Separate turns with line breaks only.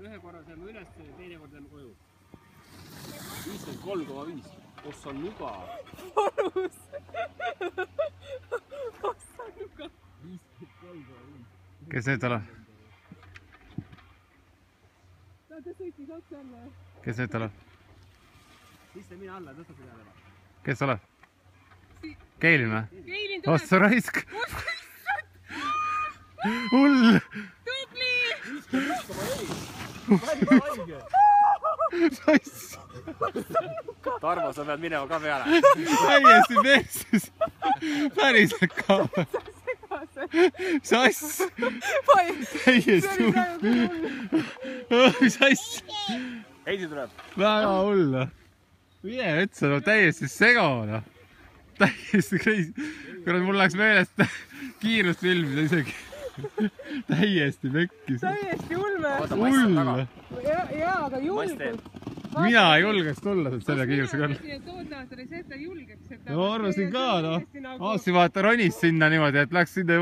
ühe korra saame üles, teine kord saame koju. 53,5. Kus on nuga?
Porus. Kus on nuga?
53,5.
Kes nüüd tuleb?
Ta sõitis otse alla.
Kes nüüd tuleb?
Sisse mine alla, tõsta peale.
Kes tuleb? Keilin või?
Keilin tuleb.
Ossa raisk! Hull!
Tubli!
51,4.
Sass!
Tarmo, sa pead minema ka peale.
Täiesti perses! Päriselt ka! Sass! Täiesti hull! Sass!
Heidi tuleb.
Väga hull! Mine üldse, no täiesti segane! Täiesti crazy! Kurat, mul läks meelest kiirust filmida isegi. Täiesti pekkis.
Täiesti ulme.
Hull!
Jaa, aga julgus.
Mina ei julgeks tulla selle kiirusega.
Mina arvasin, et julgeks.
No arvasin ka, noh. Aasi vaata ronis sinna niimoodi, et läks sinna